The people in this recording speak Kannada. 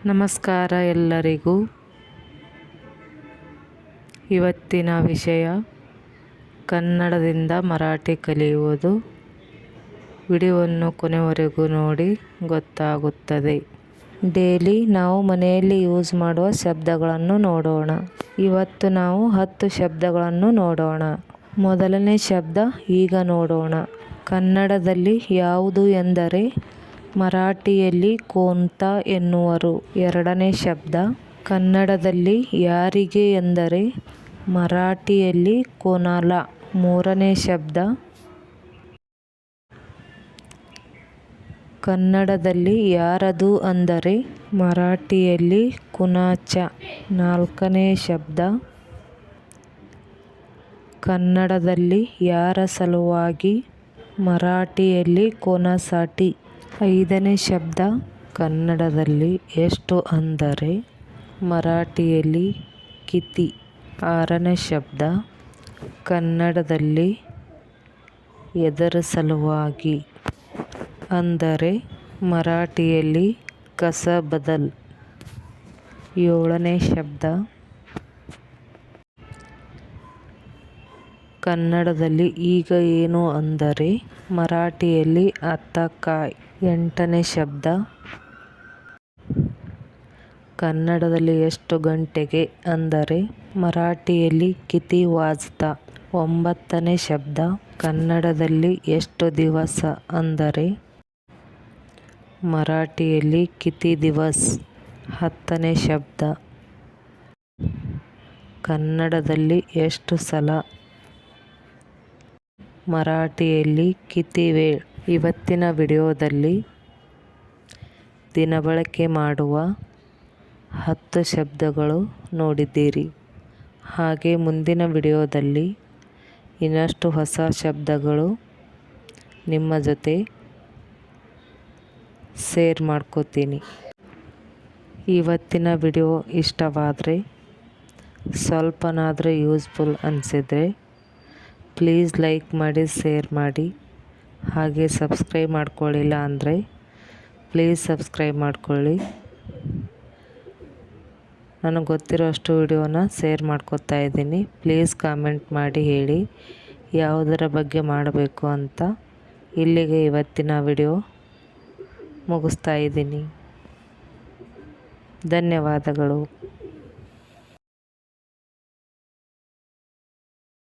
ನಮಸ್ಕಾರ ಎಲ್ಲರಿಗೂ. ಇವತ್ತಿನ ವಿಷಯ ಕನ್ನಡದಿಂದ ಮರಾಠಿ ಕಲಿಯುವುದು. ವಿಡಿಯೋವನ್ನು ಕೊನೆವರೆಗೂ ನೋಡಿ, ಗೊತ್ತಾಗುತ್ತದೆ. ಡೈಲಿ ನಾವು ಮನೆಯಲ್ಲಿ ಯೂಸ್ ಮಾಡುವ ಶಬ್ದಗಳನ್ನು ನೋಡೋಣ. ಇವತ್ತು ನಾವು 10 ಶಬ್ದಗಳನ್ನು ನೋಡೋಣ. ಮೊದಲನೇ ಶಬ್ದ ಈಗ ನೋಡೋಣ. ಕನ್ನಡದಲ್ಲಿ ಯಾವುದು ಎಂದರೆ ಮರಾಠಿಯಲ್ಲಿ ಕೋಂತ ಎನ್ನುವರು. ಎರಡನೇ ಶಬ್ದ ಕನ್ನಡದಲ್ಲಿ ಯಾರಿಗೆ ಎಂದರೆ ಮರಾಠಿಯಲ್ಲಿ ಕೋನಾಲ. ಮೂರನೇ ಶಬ್ದ ಕನ್ನಡದಲ್ಲಿ ಯಾರದು ಅಂದರೆ ಮರಾಠಿಯಲ್ಲಿ ಕುನಾಚ. ನಾಲ್ಕನೇ ಶಬ್ದ ಕನ್ನಡದಲ್ಲಿ ಯಾರ ಸಲುವಾಗಿ ಮರಾಠಿಯಲ್ಲಿ ಕೋನಾसाठी. ಐದನೇ ಶಬ್ದ ಕನ್ನಡದಲ್ಲಿ ಎಷ್ಟು ಅಂದರೆ ಮರಾಠಿಯಲ್ಲಿ ಕಿತಿ. ಆರನೇ ಶಬ್ದ ಕನ್ನಡದಲ್ಲಿ ಎದರ ಸಲುವಾಗಿ ಅಂದರೆ ಮರಾಠಿಯಲ್ಲಿ ಕಸ ಬದಲ್. ಏಳನೇ ಶಬ್ದ ಕನ್ನಡದಲ್ಲಿ ಈಗ ಏನು ಅಂದರೆ ಮರಾಠಿಯಲ್ಲಿ आता काय. ಎಂಟನೇ ಶಬ್ದ ಕನ್ನಡದಲ್ಲಿ ಎಷ್ಟು ಗಂಟೆಗೆ ಅಂದರೆ ಮರಾಠಿಯಲ್ಲಿ ಕಿತಿ ವಾಜ್ತಾ. ಒಂಬತ್ತನೇ ಶಬ್ದ ಕನ್ನಡದಲ್ಲಿ ಎಷ್ಟು ದಿವಸ ಅಂದರೆ ಮರಾಠಿಯಲ್ಲಿ ಕಿತಿ ದಿವಸ್. ಹತ್ತನೇ ಶಬ್ದ ಕನ್ನಡದಲ್ಲಿ ಎಷ್ಟು ಸಲ ಮರಾಠಿಯಲ್ಲಿ ಕಿತಿ ವೇಳ್. ಇವತ್ತಿನ ವಿಡಿಯೋದಲ್ಲಿ ದಿನಬಳಕೆ ಮಾಡುವ 10 ಶಬ್ದಗಳು ನೋಡಿದ್ದೀರಿ. ಹಾಗೆ ಮುಂದಿನ ವಿಡಿಯೋದಲ್ಲಿ ಇನ್ನಷ್ಟು ಹೊಸ ಶಬ್ದಗಳು ನಿಮ್ಮ ಜೊತೆ ಶೇರ್ ಮಾಡ್ಕೋತೀನಿ. ಇವತ್ತಿನ ವಿಡಿಯೋ ಇಷ್ಟವಾದರೆ, ಸ್ವಲ್ಪನಾದರೂ ಯೂಸ್ಫುಲ್ ಅನಿಸಿದರೆ ಪ್ಲೀಸ್ ಲೈಕ್ ಮಾಡಿ, ಶೇರ್ ಮಾಡಿ. ಹಾಗೆ ಸಬ್ಸ್ಕ್ರೈಬ್ ಮಾಡ್ಕೊಳ್ಳಿಲ್ಲ ಅಂದರೆ ಪ್ಲೀಸ್ ಸಬ್ಸ್ಕ್ರೈಬ್ ಮಾಡ್ಕೊಳ್ಳಿ. ನನಗೆ ಗೊತ್ತಿರೋ ಅಷ್ಟು ವಿಡಿಯೋನ ಶೇರ್ ಮಾಡ್ಕೊತಾ ಇದ್ದೀನಿ. ಪ್ಲೀಸ್ ಕಾಮೆಂಟ್ ಮಾಡಿ ಹೇಳಿ ಯಾವುದರ ಬಗ್ಗೆ ಮಾಡಬೇಕು ಅಂತ. ಇಲ್ಲಿಗೆ ಇವತ್ತಿನ ವಿಡಿಯೋ ಮುಗಿಸ್ತಾ ಇದ್ದೀನಿ. ಧನ್ಯವಾದಗಳು.